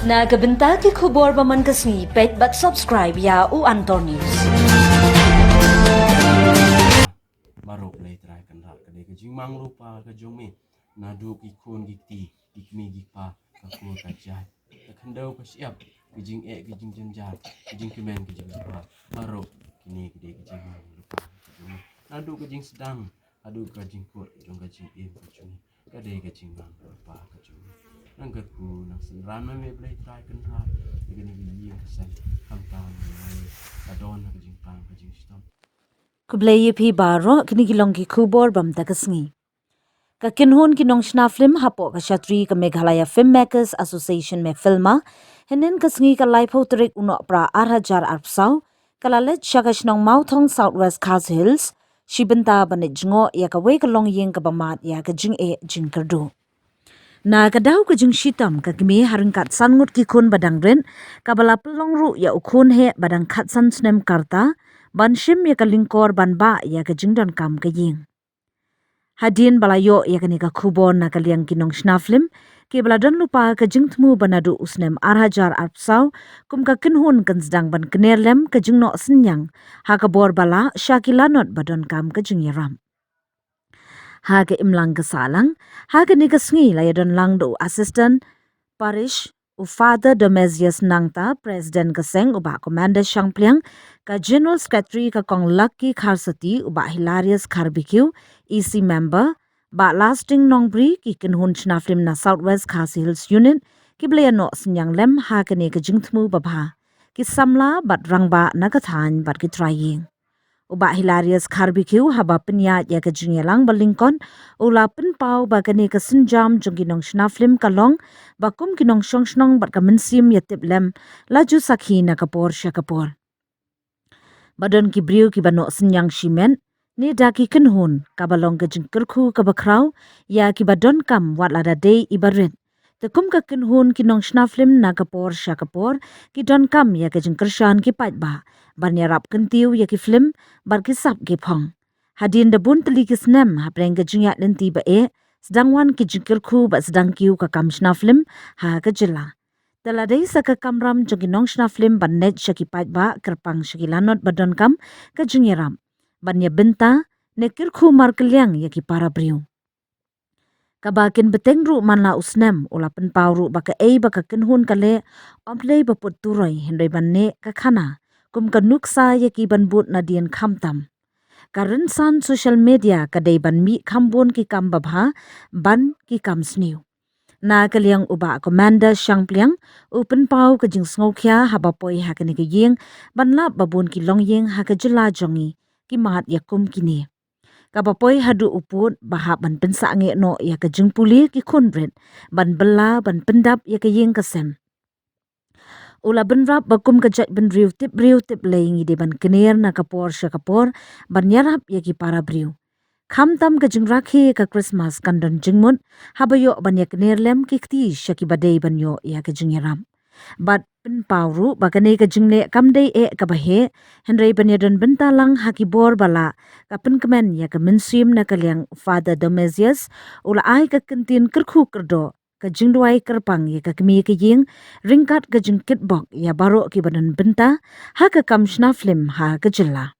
Nagabenta ki khubor ba man kasni page but subscribe ya u Antor News. Barok lay try kan rak kadai ka jing mang rupa ka jong me nadu ki kun ki ti ki mi ki pa ka ku ka jai ka khandau ka siap ki jing ki jing janjal ki jing kimen ki jing pa barok kini ki dai ki jing mang rupa ka jong nadu ka jing sedang adu ka jing kot jong ka jing ka jong ka dai ka jing mang rupa ka jong nang ka ku nang senran me play try kan rak ki ni ki ying ka san kam ta ka don ka jing pang ka jing stop Kublay pi baro kini kilong ki khubor bam takasngi. Ka kinhun kinong shna film hapo ka shatri ka Meghalaya Filmmakers Association me filma henen kasngi ka laipo terik uno pra arhajar arpsau kalalet shakashnong Mauthong Southwest Khas Hills shibenta banit jingo ya ka we ka long yeng ka bamat ya ka jing jing kardu. Na kadaw ka jing shitam ka kimi haringkat sangut ki kun badang rin kabala pelong ru ya ukun he badang khat san snem karta ban shim ya ka lingkor ban ba ya ka jing don kam ka ying. Hadin balayo ya ka ni ka kubon na kaliang kinong shnaflim ke baladon lupa ka jing tmu banadu usnem arhajar arpsau kum ka kinhun kan sedang ban kenerlem ka jing no senyang ha ka bor bala shakilanot badon kam ka jing yaram. Ha ka imlang ka salang ha ka ni ka sngi la yadon lang do assistant parish u Father Domesius Nangta, President Kaseng uba Commander Shangpliang, ka General Secretary ka Kong Lucky Kharsati uba Hilarious Kharbecue, EC Member, ba Lasting Nongbri ki kinhun chnaflim na Southwest Khas Hills Unit, ki blayano senyang lem ha kani ka jingtmu babha, ki samla bat rangba nakathan bat ki trying. Uba Hilarious Kharbecue haba penya ya ka jingyalang balingkon ula penpau ba kani ka senjam jongkinong shnaflim kalong bakum kinong shongshnong bat ka mensim yatip lem laju sakhi na kapor syakapor. Badon ki briu ki bano senyang shimen ni daki kenhun kabalong ka jingkerku kabakrau ya ki badon kam wat lada day ibarit. Tekum ka kenhun kinong shnaflim na kapor syakapor ki don kam ya ka jingkershan ki pat ba. Banyarap kentiu ya ki film bar ki sap ki pong. Hadin debun teli ki snem hapreng ka jingyat lenti ba sedang wan ki jingkerku ba sedang kiu ka kam shnaflim ha ka jela. Taladai sa ka kamram jongkinong shnaflim ban net syaki pat ba kerpang syaki lanot badon kam ka jingyaram. Banya benta nekirku markelyang ya ki para briu. Kabakin beteng ru manla usnem ula penpau ru baka baka kenhun kale omplei baput turoi hendoi banne ka khana kum ka nuksa ya ki banbut na dien khamtam. Karan san social media kadai ban mi khambon ki kam babha ban ki kam sniu. Na kaliang uba Commander Shangpliang upen pau ka jing sngokhya habapoi hakani ka yeng banla babun ki longyeng hakajela jongi ki mat yakum kini. Kapapoy hadu uput bahap ban pensa nge no ya ka jingpuli ki kunbret ban bela ban pendap ya ka yeng kasem. Ula benrap bakum kajat ben riu tip layingi de ban kener na kapor syakapor ban yarap ya ki para briu. Kham tam ka jingrakhi ka Christmas kandon jingmut habayo ban ya kener lem ki kti syaki badai ban yo ya ka jingyaram. Bat pen pauru bakane ka jingne kamdei ka bahe henrei banyadon bentalang hakibor bala ka penkemen ya ka mensim na kaliang Father Domesius ula ai ka kentin kerku kerdo ka jingduai kerpang ya ka kemi ka ying ringkat ka jingkit bok ya baro ki badan benta ha ka kam shnaflim ha ka jela.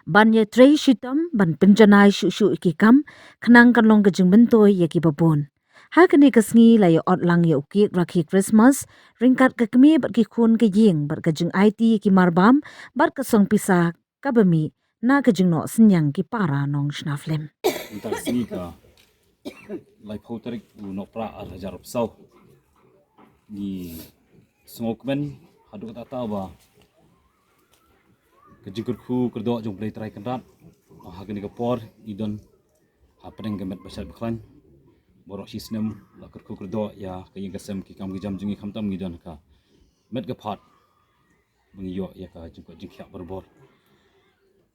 Ban ya trei shitam ban penjanai shu iki kam kenang kan long ka jingbentoi ya ki babon. Hakani kasngi la yo otlang yo ukik rakhi Christmas ringkat ka kemi bat ki kun ka ying bat ka jing IT ki marbam bat ka song pisa ka bami na ka jing no senyang ki para nong shnaflem. Entar sini ka lai poterik unopra arhajar psau ni smokman hadu kata tahu ba kejingkurku kerdo jong play try kendat hakani ka por idon hapeng gemet basal beklan borok sisnem la kerku kerdo ya kayeng kasem ki kam gijam jingi khamtam ngidon ka met ga phat bungi yo ya ka jingko jingkhya berbor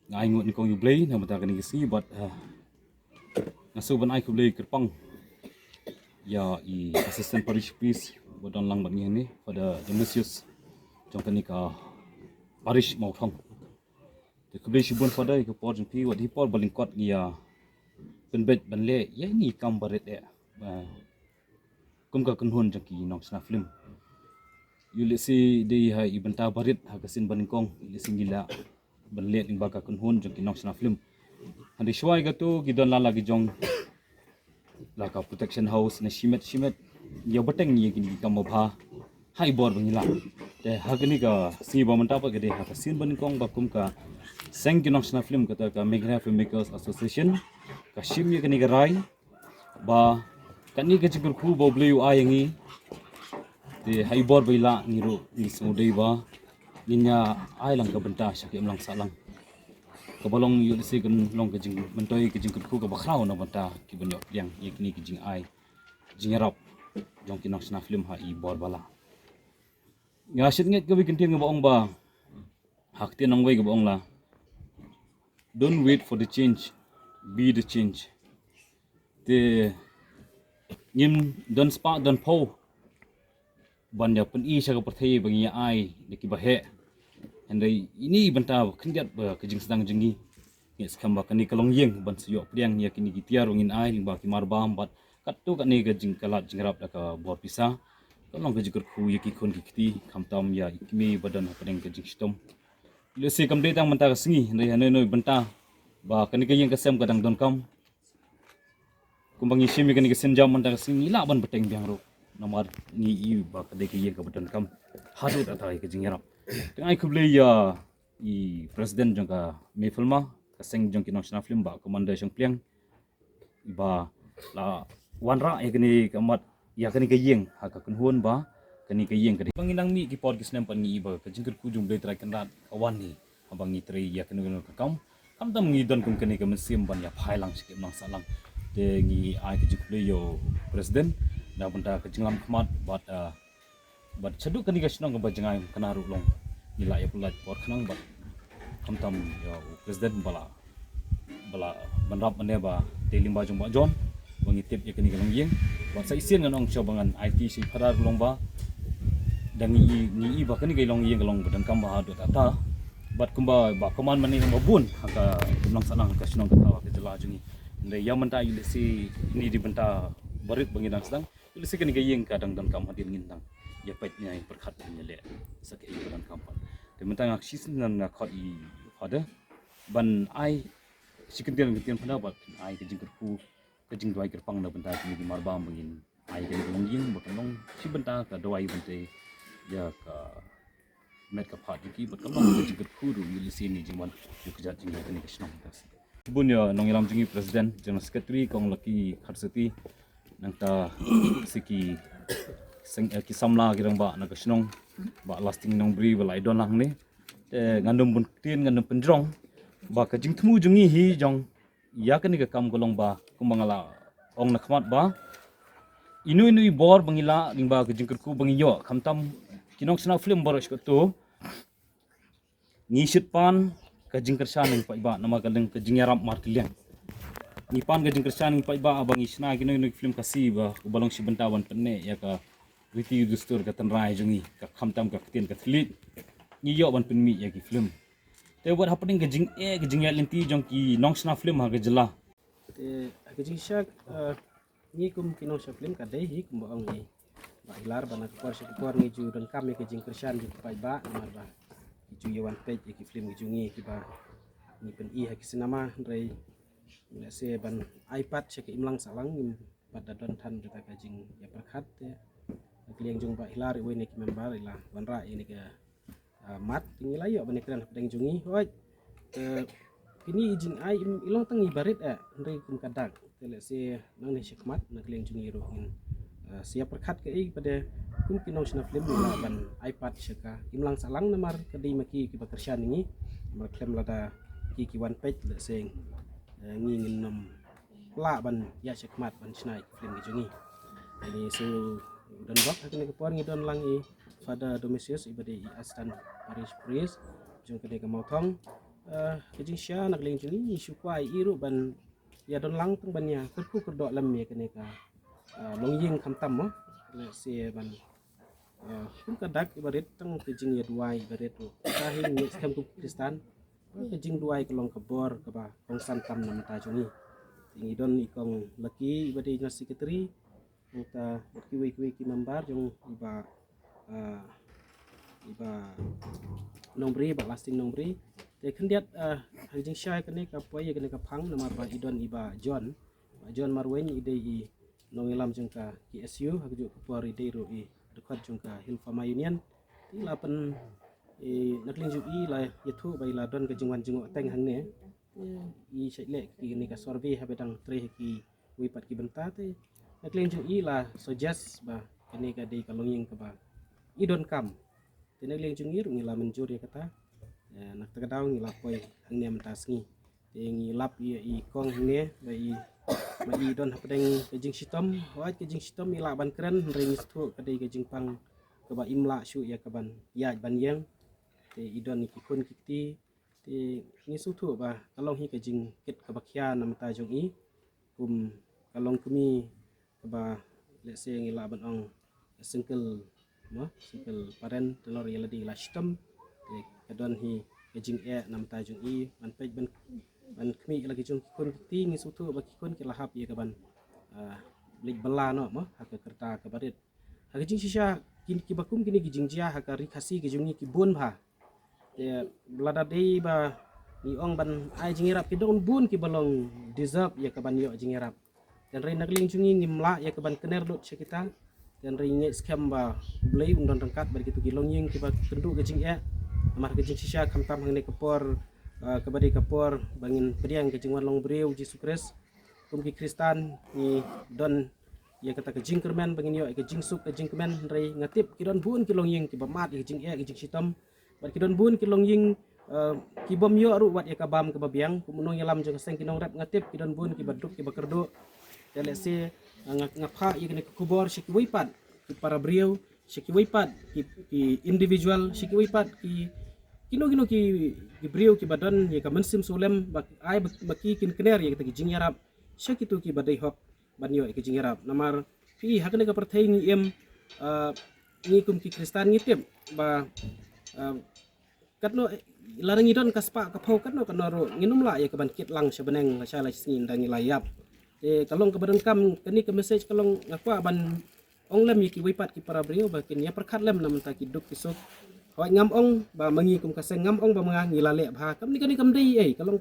ngai ngut ni kong yu play na mata kani kisi but nasu ban ai ku play kerpang ya i assistant parish priest bodon lang bat ni pada Domesius jong kani ka parish Mauthong the kublai shibun pada ke por jing pi wat hi por balingkot ya penbet banle ya ni kam baret ya kum ka kunhun jaki nong sna film yulisi de ha ibenta barit ha kasin baningkong yulisi gila banlet ing baka kunhun jaki nong sna film handi shwai gatu gidon la lagi jong laka protection house na shimet ya bateng ni gini ka mabha hai bor bangila te hagni ka si ba manta pa gede ha kasin baningkong bakum ka seng nong sna film kata ka Meghalaya Filmmakers Association ka shim ye gani garai ba kani ka jigur khu bo bleu ayangi te hai bor baila ngiro ni sudei ba ninya ai lang ka benta sakim lang salang ka bolong yu si kan long ka jing mentoi ka jing khu ka bakhrau na benta ki banyo yang yekni ki jing ai jing rap jong ki nong sna film ha i bor bala ya shit nget ka bi kintin ga bong ba hakti nong wei ga bong la don't wait for the change, be the change. Nim don spark don po. Banya pen I sa kaperthai bagi ai deki bahe. Andai ini benta kendiat ba kejing sedang jengi. Nge skamba kani kalong yeng ban siyo priang ya kini gitiar ungin ai limba ki marbam bat katu kani kejing kalat jingrap da ka bor pisa. Kalong kejikur khu yeki kon kiti kamtam ya ikmi badan hapadeng kejing stom. Lesi kam detang menta kasingi ndai hanoi benta ba kani kayeng kasem kadang don kam kumbangi shimi kani kasen jam menta kasingi la ban beteng biang ro nomor ni I ba kade kayeng ka badan kam hadu ta tai ka jingrap tengai kuble ya I president jong ka me filma kaseng jong ki national film ba commander jong pliang ba la wanra ya kani kamat ya kani kayeng ha ka kunhun ba kani kayeng kadi panginang mi ki pod kisnem pan ni ba ka jingkut ku jung blai trai kanrat awan ni abang ni trai ya kanu ka kam tam ngi don kum kani ka mesim ban ya phailang sikim nang salang te ngi ai ka jingkut yo president na banta ka jinglam khmat bat chadu kani ka snong ba jangai kana ru long ni la ya pulat por khanang ba tam yo president bala banrap ane ba te limba jong ba jon bangi tip ya kani ka long yeng ba sa isien nganong chobangan IT si pharar long ba dan ni ba kani kai long yeng long badan kam ba do tata bat kumba ba koman mani mabun haka long sanang ka sinong ka tawa ka jala jungi ndai yamanta yulisi ini di benta barit bangidang sedang yulisi kani kai yeng kadang dan kam hadir ngintang ya pait nyai perkhat nyele sakai badan kam pan de mentang ak sisin nan na khot I hada ban ai sikintian ngitian phana bat ai ka jingkur ku ka jing dwai kerpang na benta kini di marbam bangin ai ka long yeng ba long si benta ka dwai bente ya ka met ka phat ki bat kam ka jingkur ku ru yulisi ni jingwan yu ka jat jing kani ka snong tas bunya nong ilam jingi president general secretary kong laki kharsati nang ta siki seng ki samla girang ba na ka snong ba lasting nong bri ba lai don lang ni ngandum bun tin ngandum pendrong ba ka jing thmu jungi hi jong ya kani ka kam golong ba kumbangala ong na khmat ba inui bor bangila lingba ka jingkur ku bangiyo khamtam kinong sna film boros ko to ngisit pan ka jingkar shaneng pa iba nama kaleng ka jingyaram markliang ni pan ka jingkar shaneng pa iba abang isna kinong film kasi ba balong si bentawan penne ya ka riti dustur ka tanrai jungi ka khamtam ka ktin ka thlit ni yo ban penmi ya ki film te wat happening ka jingya lenti jong ki nong sna film ha ka jala te ka jing shak ni kum kinong sha film ka dei hi kum ba ong ni ba hilar bana ka kwar shi kwar ni ju dan kam ka jing krishan ji pa ba mar ba ju yawan pej ki film ki jungi ki ba ni pen I ha ki sinama rei le se ban ipad she ki imlang salang nim pada don than kita ka jing ya perkhat te klieng jung ba hilar we ni ki member ila wan ra ini ka mat tingi layo ban kran pedeng jungi hoi kini jing ai ilong tangi barit rei kum kadak te le se nang ni shikmat na klieng jungi ro in siap perkhat ke pada kum kinong sna film la ban ipad shaka imlang salang namar kadi maki ki bakershan ni mar klem lada ki one page le seng ngi ngin la ban ya shikmat ban snai film ki jungi ini so dan bak kini ke por ngi don lang I pada domisius ibade I astan parish priest jong kede ke motong kejing sya nak leng jungi syukwai iru ban ya don lang tung ban ya kerku kerdok lam ya kene ka long ying khamtam mo le se ban kum kadak ibarit tang kejing ya duai ibarit tu kahin ni skam tu kristan kejing duai kelong kebor ke ba kong santam nam ta jungi tingi don ikong laki ibade na secretary kita kiwi membar jong iba nombri ba lasting nombri te kendiat hajing syai kene ka poye kene ka phang namar ba idon iba John marwen ide i nongilam jong ka KSU haju por ide ro i dekat jong ka Hilfama Union ti lapan nakling ju i la yathu bai la don ka jingwan jingo teng hang ne i chaile ki ni ka survey ha bedang tre ki wipat ki benta te nakling ju i la suggest ba kene ka dei ka longing ka ba idon kam te nakling ju ngir ngila menjur ya kata nak tagadaw ngila koy hang ne mentasngi te ngilap i kong hang ne ba i don hapadeng kejing sitom hoat kejing sitom ila ban keren ring stu kadai kejing pang ka ba imla syu ya ka ban ya ban yang te idon ki kun kiti te ni su thu ba kalong hi kejing ket ka bakhya nam ta jong i kum kalong kumi ka ba let's say ngila ban ong single paren telor ya ladi la sitom te kadon hi kejing nam ta jong i ban pej ban kmi lagi jong kun kiti ni su thu ba ki kun ki lahap ya ka ban lik bela no mo hak kerta ka barit hak jing shisha kin ki bakum kini gijing jia hak rikasi ki jong ni ki bun ba te blada dei ba ni ong ban ai jingirap ki don bun ki balong deserve ya ka ban yo jingirap dan rai nakling jungi ngimla ya ka ban kener dot kita dan rai nge scam ba blai undon rangkat bar gitu ki longying ki ba kendu gijing amar gijing shisha kamtam hang ne kapor kabadi kapor bangin priang ke jingwan long breu Jesu Kris kum ki Kristan ni don ya kata ke jingkermen bangin yo ke jingsuk ke jingkermen rei ngatip ki don bun ki longying ki bamat ki jing ke jing sitom bat ki don bun ki longying ki bom yo ru wat ya kabam ke babiang kumunong yalam jeng seng ki nong rap ngatip ki don bun ki baduk ki bakerdo ya lese ngapha ya ke kubor shi ki wipat ki para breu shi ki wipat ki individual shi ki wipat ki kino ki brio ki badan ya ka mensim solem bak ai baki kin kener ya kita jing yarap syakitu ki badai hok banyo ki jing yarap namar pi hakne ka perthai ni ni kum ki Kristan ngitip ba katno larang idon kaspa ka phau katno kanoro nginum la ya ka ban kit lang sebeneng la sala singin dan layap kalong ka badan kam kani ka message kalong ngakwa ban onglem ki wipat ki para brio bakin ya perkhat lem nam ta ki duk ki sok hoi ngam ong ba mangi kum kaseng ngam ong ba mga ngilale bha kam ni kamdei kalong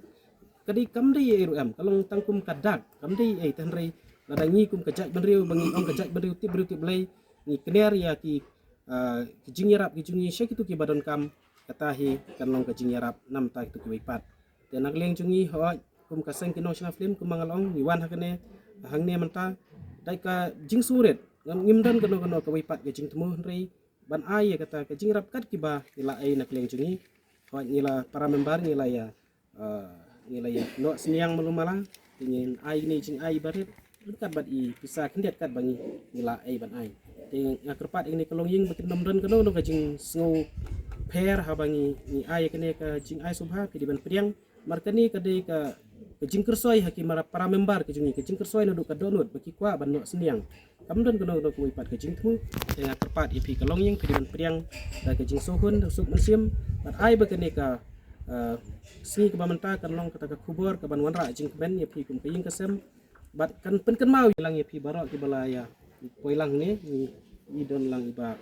kadi kamdei ru kalong tangkum kadak kamdei tanrei ladangi kum kajak benriu bangi ong kajak benriu ti blai ni kner ya ki jingyarap ki jungi syek itu ki badon kam katahi kanlong ka jingyarap nam ta itu ki wipat te nagleng jungi hoi kum kaseng kinong shna film kum mangalong ni wan hakane hangne manta dai ka jing suret ngimdan kano ka wipat ke jing temu rei ban ai ya kata ke jingrap kat kiba ila ai nak leng jungi hoi ngila para member ngila ya no seniang melumala tingin ai ni jing ai barit kat bat i bisa kendet kat bangi ngila ai ban ai ting ngakerpat ini kelongying bakin nomren kano no ka jing sngo pair ha bangi ni ai kene ka jing ai subha ki ban priang markani ka dei ka jing kersoi haki para member ke jungi ke jing kersoi no ka donut baki kwa ban no seniang kamdon kono do ko ipat ke jing tmu dengan kerpat ipi kalongying ke ban priang da ke jing sohun suk musim bat ai bakene ka sni ke bamanta kan long kata ka kubur ke ban wanra jing ben ipi kum peying kasem bat kan pen kan mau ilang ipi barok ki balaya poilang ni idon lang iba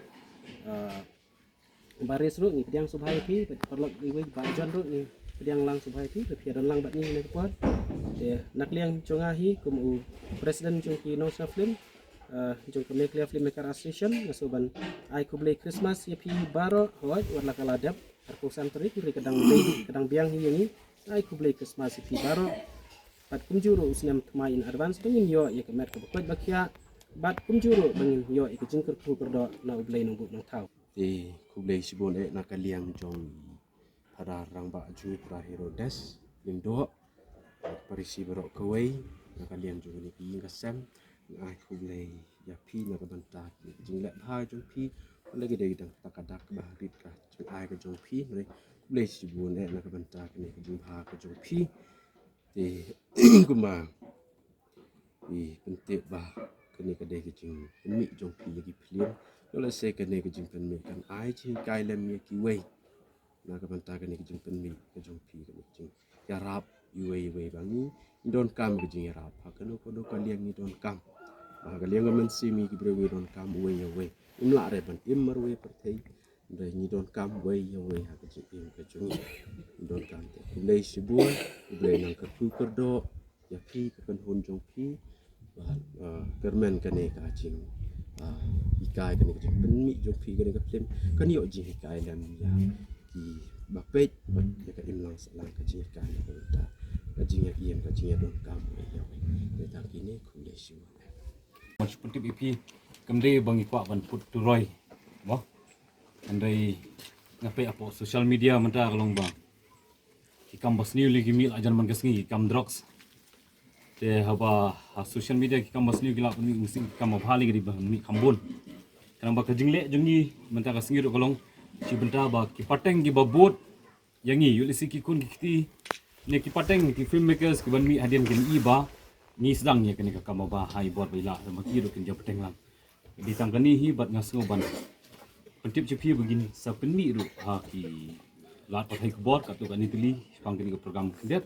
baris ru ni pedang subhai pi perlok iwe ba jon ru ni pedang lang subhai pi pedang lang bat ni ne kuat de nakliang chongahi kum u presiden chongki no saflim jong kami clear film maker association ngasuban ai kublai Christmas yapi baro hoi warla kaladap arkusan teri kiri kadang biang ini ai kublai Christmas yapi baro bat kumjuru usnam tmai in advance bangin yo ya kemet kebukot bakya bat kumjuru bangin yo ik jingker ku kerdo na ublai nang buk nang tau kublai sibon nakaliang jong para rang ba ju pra Herodes lindo parisi berok kawai nakaliang jong ni pi ngasam ai kublai ya pi na ka banta jing let ha jong pi lagi dei dang takadak bahrit ka jong ai ka jong pi re kublai sibun na ka banta ni jing ha ka jong pi te kuma pentik bah kene ka dei jing mi jong pi gi plien lo se kene ka jing pen mi kan ai chi kai lem mi ki wei na ka banta kene ka jing pen mi ka jong pi ka jing yarap iwe bangi don kam ka jing yarap ha kene ko do ka liang ni don kam Galiang gamen simi ki brewe don kam we ya we. Imla re ban immarwe perthei. Dai ni don kam we ya we ha kaji im ka jungi. Don kam te kulei sibuan, kulei nang ka do ya pi ka kan hon jong pi. Kermen kane ka jing. Ikai kane ka jing penmi jong pi kane ka film. Kan yo jing ikai lam ya. Ki bapet ya ka imlang salang ka jing ikai ka ta. Ka jing ya iem ka jing ya don kam we ya we. Dai kini kulei sibuan. Mas puntip ipi kemde bangi kwa ban put turoi mo andai ngape apo social media menta kalong ba ikam bas new lagi mil ajan man gasngi ikam drugs te haba social media ikam bas new gila pun mesti ikam bhali gari ba ni kambun kanang ba kajingle jungi menta gasngi ro kalong si benta ba ki pateng gi babut yangi yulisi ki kun ki ne ki pateng ki filmmakers ki ban mi hadian kin iba ni sedang ya kini kakak mabah hai buat bila sama kiro kerja peteng lang di tangkani hi bat ngaso ban pentip cepi begini sa penmi ru ha ki lat pathai kubor katu kani tuli pang kini program det